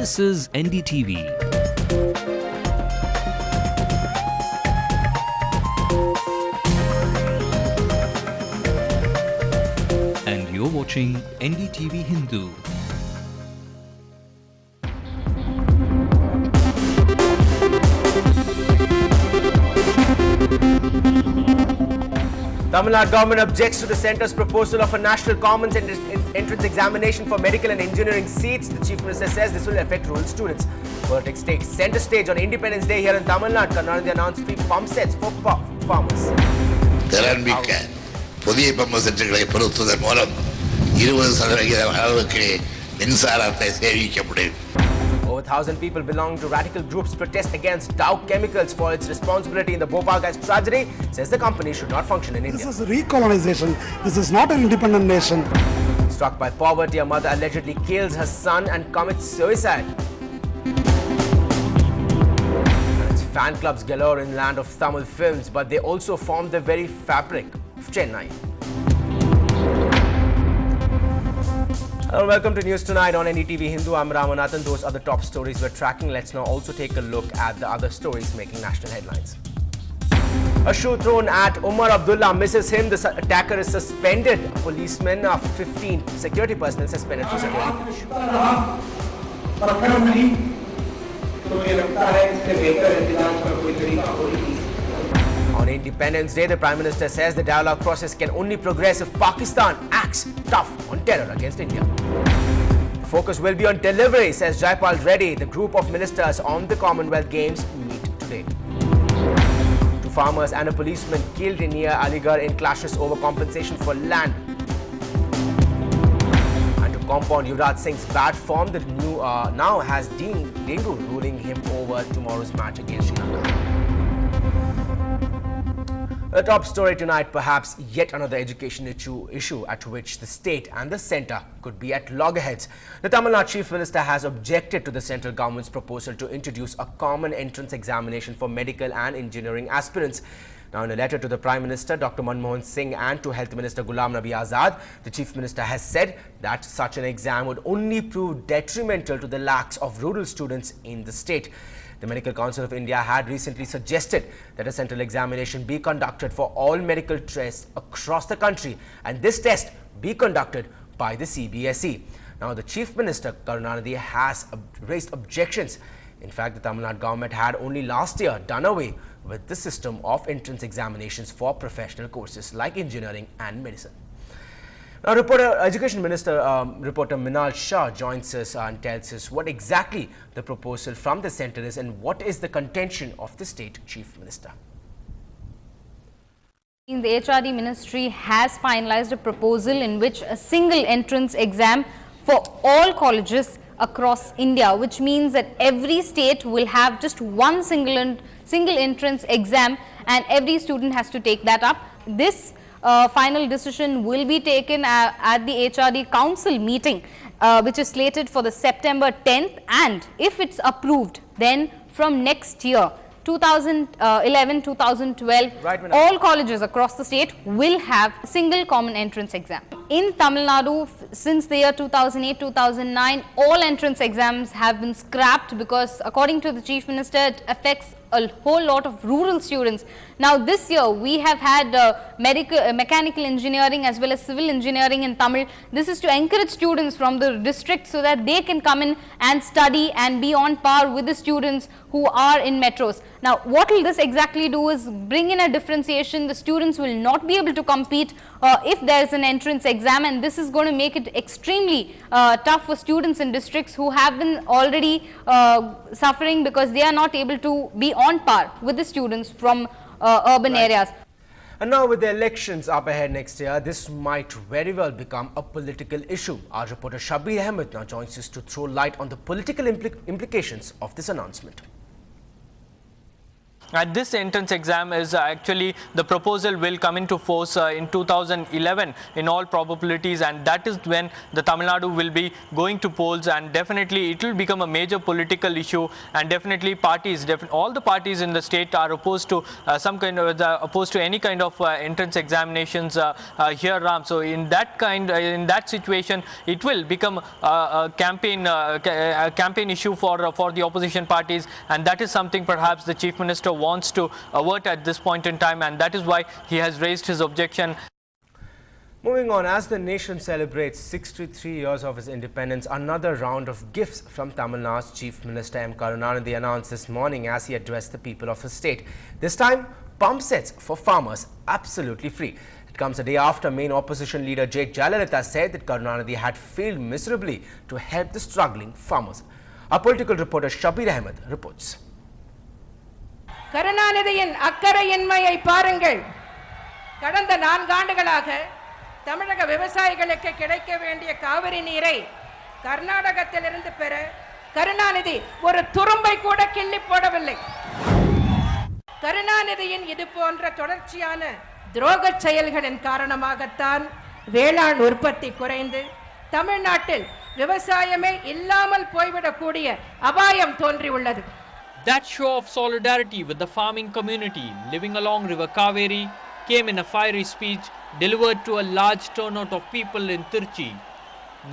This is NDTV. And you're watching NDTV Hindu. Tamil Nadu government objects to the centre's proposal of a national commons entrance examination for medical and engineering seats. The Chief Minister says this will affect rural students. Politics takes centre stage on Independence Day here in Tamil Nadu. Karnataka announced free pump sets for farmers. திறன்மிக்க புதிய pump செட்டுகளை பொருத்துவதன் மூலம் 20% அளவுக்கு மின்சாரத்தை சேமிக்க முடியும். Over 1,000 people belonging to radical groups protest against Dow Chemicals for its responsibility in the Bhopal gas tragedy. Says the company should not function in India. This is recolonization. This is not an independent nation. Struck by poverty, a mother allegedly kills her son and commits suicide. And it's fan clubs galore in land of Tamil films, but they also form the very fabric of Chennai. Hello, welcome to News Tonight on NDTV Hindu. I'm Ramanathan. Those are the top stories we're tracking. Let's now also take a look at the other stories making national headlines. A shoe thrown at Umar Abdullah misses him. The attacker is suspended. A policeman of 15 security personnel suspended for security issue. On Independence Day, the Prime Minister says the dialogue process can only progress if Pakistan acts tough on terror against India. The focus will be on delivery, says Jaipal Reddy. The group of ministers on the Commonwealth Games meet today. Two farmers and a policeman killed near Aligarh in clashes over compensation for land. And to compound Yuvraj Singh's bad form, the new now has Dengu ruling him over tomorrow's match against Sri Lanka. The top story tonight, perhaps yet another education issue at which the state and the centre could be at loggerheads. The Tamil Nadu Chief Minister has objected to the central government's proposal to introduce a common entrance examination for medical and engineering aspirants. Now, in a letter to the Prime Minister, Dr. Manmohan Singh, and to Health Minister Ghulam Nabi Azad, the Chief Minister has said that such an exam would only prove detrimental to the lakhs of rural students in the state. The Medical Council of India had recently suggested that a central examination be conducted for all medical tests across the country, and this test be conducted by the CBSE. Now, the Chief Minister, Karunanidhi, has raised objections. In fact, the Tamil Nadu government had only last year done away with the system of entrance examinations for professional courses like engineering and medicine. Now, Education Minister, reporter Minal Shah joins us and tells us what exactly the proposal from the centre is and what is the contention of the State Chief Minister. The HRD Ministry has finalized a proposal in which a single entrance exam for all colleges across India, which means that every state will have just one single entrance exam and every student has to take that up. This final decision will be taken at the HRD Council meeting, which is slated for the September 10th, and if it's approved, then from next year, 2011-2012, all colleges across the state will have a single common entrance exam. In Tamil Nadu, since the year 2008-2009, all entrance exams have been scrapped because, according to the Chief Minister, it affects a whole lot of rural students. Now, this year we have had mechanical engineering as well as civil engineering in Tamil. This is to encourage students from the district so that they can come in and study and be on par with the students who are in metros. Now, what will this exactly do is bring in a differentiation. The students will not be able to compete if there is an entrance exam, and this is going to make it extremely tough for students in districts who have been already suffering because they are not able to be on par with the students from urban areas. And now, with the elections up ahead next year, this might very well become a political issue. Our reporter Shabir Ahmed now joins us to throw light on the political implications of this announcement. And this entrance exam is actually, the proposal will come into force in 2011 in all probabilities, and that is when the Tamil Nadu will be going to polls, and definitely it will become a major political issue, and definitely parties, all the parties in the state are opposed to opposed to any kind of entrance examinations here, Ram. So in that situation, it will become a campaign issue for the opposition parties, and that is something perhaps the Chief Minister wants to avert at this point in time, and that is why he has raised his objection. Moving on, as the nation celebrates 63 years of its independence, another round of gifts from Tamil Nadu's Chief Minister M. Karunanidhi announced this morning as he addressed the people of his state. This time, pump sets for farmers absolutely free. It comes a day after main opposition leader J. Jayalalitha said that Karunanidhi had failed miserably to help the struggling farmers. Our political reporter Shabir Ahmed reports. கருணாநிதியின் அக்கறையின்மையை பாருங்கள். கடந்த 4 ஆண்டுகளாக தமிழக விவசாயிகளுக்கு கிடைக்க வேண்டிய காவிரி நீரை கர்நாடகத்திலிருந்து பெற கருணாநிதி ஒரு துரும்பை கூட கிள்ளி போடவில்லை. கருணாநிதியின் இது போன்ற தொடர்ச்சியான துரோக செயல்களின் காரணமாகத்தான் வேளாண் உற்பத்தி குறைந்து தமிழ்நாட்டில் விவசாயமே இல்லாமல் போய்விடக்கூடிய அபாயம் தோன்றியுள்ளது. That show of solidarity with the farming community living along River Kaveri came in a fiery speech delivered to a large turnout of people in Tirchi.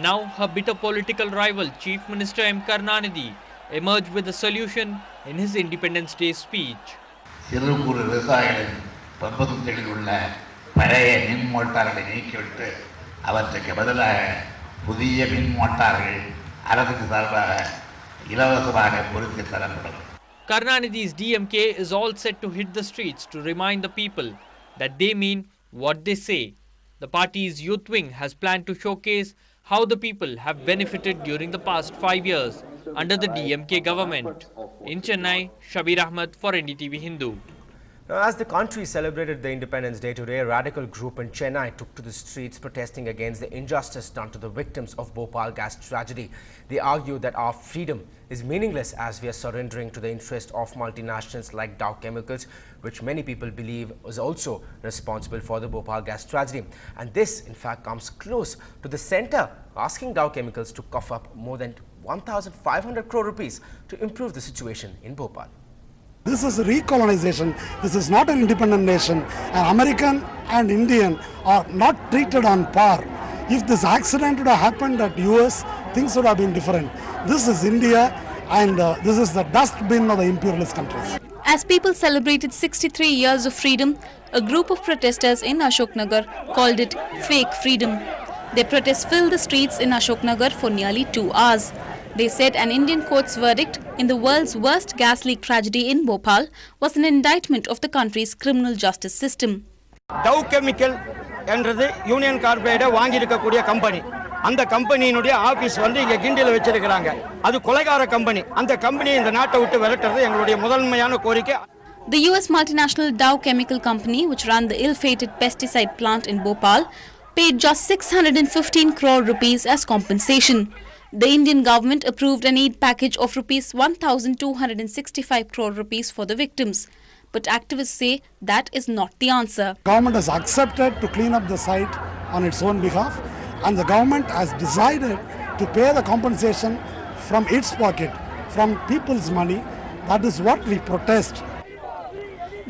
Now her bitter political rival Chief Minister M. Karunanidhi emerged with a solution in his Independence Day speech. சிறு குறு விவசாயிகளின் பம்புகளில் உள்ள பழைய மின் மோட்டார்களை நீக்கிவிட்டு அவற்றுக்கு பதிலாக புதிய மின் மோட்டார்கள் அரசுக்கு சார்பாக இலவசமாக பொருத்தி தரப்படும். Karunanidhi's DMK is all set to hit the streets to remind the people that they mean what they say. The party's youth wing has planned to showcase how the people have benefited during the past 5 years under the DMK government. In Chennai, Shabir Ahmed for NDTV Hindu. Now, as the country celebrated the Independence Day today, a radical group in Chennai took to the streets protesting against the injustice done to the victims of Bhopal gas tragedy. They argued that our freedom is meaningless as we are surrendering to the interest of multinationals like Dow Chemicals, which many people believe was also responsible for the Bhopal gas tragedy. And this, in fact, comes close to the centre asking Dow Chemicals to cough up more than 1,500 crore rupees to improve the situation in Bhopal. This is recolonization. This is not an independent nation. And American and Indian are not treated on par. If this accident would have happened at US, things would have been different. This is India, and this is the dustbin of the imperialist countries. As people celebrated 63 years of freedom, a group of protesters in Ashoknagar called it fake freedom. Their protests filled the streets in Ashoknagar for nearly 2 hours. They said an Indian court's verdict in the world's worst gas leak tragedy in Bhopal was an indictment of the country's criminal justice system. Dow Chemical என்றது union கார்ப்பரேட்டை வாங்கியிருக்கக்கூடிய company. அந்த கம்பெனியினுடைய office வந்து இங்க கிண்டில வச்சிருக்காங்க. அது கொலைகார company. அந்த company இந்த நாட்டை விட்டு விரட்டுறது எங்களுடைய முதன்மையான கோரிக்கை. The US multinational Dow Chemical Company, which ran the ill-fated pesticide plant in Bhopal, paid just 615 crore rupees as compensation. The Indian government approved an aid package of rupees 1,265 crore rupees for the victims. But activists say that is not the answer. Government has accepted to clean up the site on its own behalf, and the government has decided to pay the compensation from its pocket, from people's money. That is what we protest.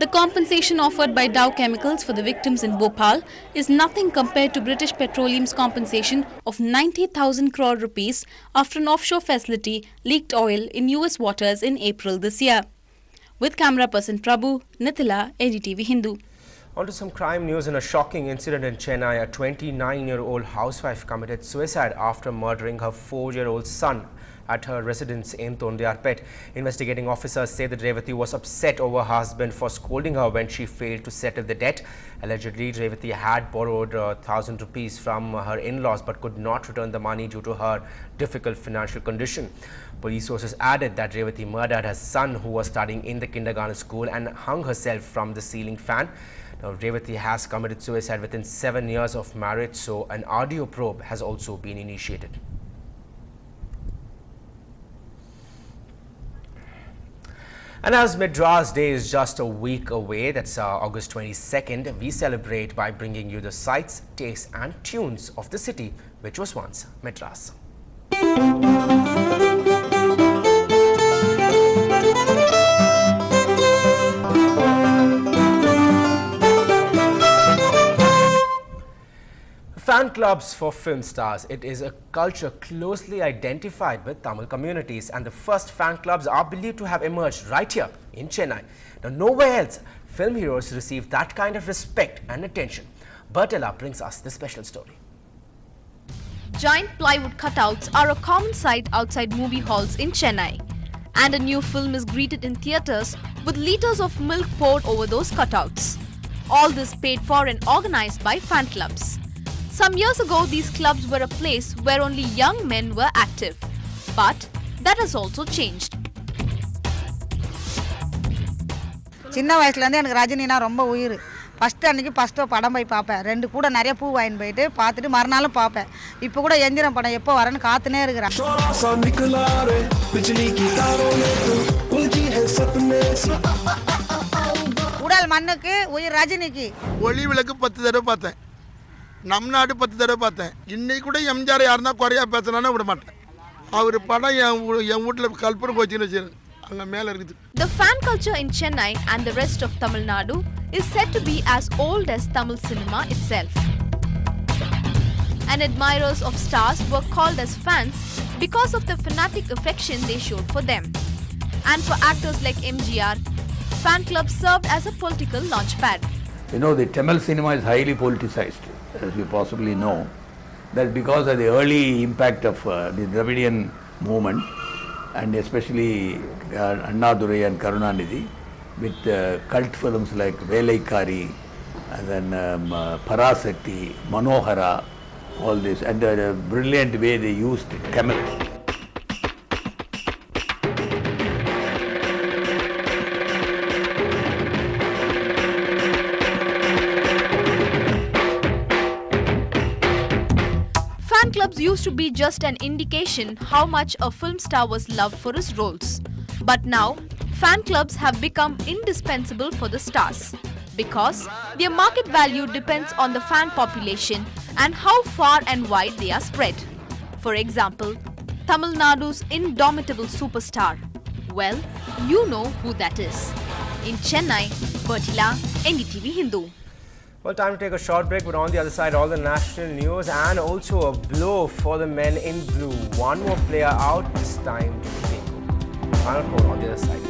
The compensation offered by Dow Chemicals for the victims in Bhopal is nothing compared to British Petroleum's compensation of 90,000 crore rupees after an offshore facility leaked oil in US waters in April this year. With camera person Prabhu, Nithila, NDTV Hindu. On to some crime news. In a shocking incident in Chennai, a 29-year-old housewife committed suicide after murdering her 4-year-old son at her residence in Tondiarpet. Investigating officers say that Revati was upset over her husband for scolding her when she failed to settle the debt. Allegedly, Revati had borrowed 1,000 rupees from her in-laws but could not return the money due to her difficult financial condition. Police sources added that Revati murdered her son, who was studying in the kindergarten school, and hung herself from the ceiling fan. Now, Revati has committed suicide within 7 years of marriage, so an audio probe has also been initiated. And as Madras Day is just a week away, that's August 22nd, we celebrate by bringing you the sights, tastes and tunes of the city which was once Madras. Fan clubs for film stars. It is a culture closely identified with Tamil communities, and the first fan clubs are believed to have emerged right here in Chennai. Now, nowhere else film heroes receive that kind of respect and attention. Bertella brings us this special story. Giant plywood cutouts are a common sight outside movie halls in Chennai. And a new film is greeted in theatres with liters of milk poured over those cutouts. All this paid for and organized by fan clubs. Some years ago, these clubs were a place where only young men were active. But that has also changed. சின்ன வயசுல இருந்து எனக்கு ரஜினினா ரொம்ப உயிர். First அன்னைக்கு first படம் போய் பாப்பேன். ரெண்டு கூட நிறைய பூ வாங்கி போயிட்டு பார்த்துட்டு மறுநாளும் பாப்பேன். இப்போ கூட எந்திரம் படம் எப்போ வரேன்னு காத்துனே இருக்கறேன். உடல் மண்ணுக்கு உயிர் ரஜினிக்கு. ஒளி விளக்கு 10 தடவை பார்த்தேன். நம் நாடு 10 தடவை பார்த்தேன். இன்னைக்கு கூட எம்ஜிஆர் யாருன்னா குறையா பேசறானே விட மாட்டேன். அவர் படம் என் வீட்ல கல்பனை கோச்சின்னு வச்சிருக்கேன். அங்க மேல இருக்குது. The fan culture in Chennai and the rest of Tamil Nadu is said to be as old as Tamil cinema itself. And admirers of stars were called as fans because of the fanatic affection they showed for them. And for actors like MGR, fan clubs served as a political launchpad. You know, the Tamil cinema is highly politicized, as you possibly know. That's because of the early impact of the Dravidian movement, and especially Annadurai and Karunanidhi, with cult films like Velaikari, and then Parasakti, Manohara, all this, and the brilliant way they used Tamil. Fan clubs used to be just an indication how much a film star was loved for his roles. But now, fan clubs have become indispensable for the stars because their market value depends on the fan population and how far and wide they are spread. For example, Tamil Nadu's indomitable superstar. Well, you know who that is. In Chennai, Bertella, NDTV Hindu. Well, time to take a short break, but on the other side, all the national news and also a blow for the men in blue. One more player out, it's time to take over. Final call on the other side.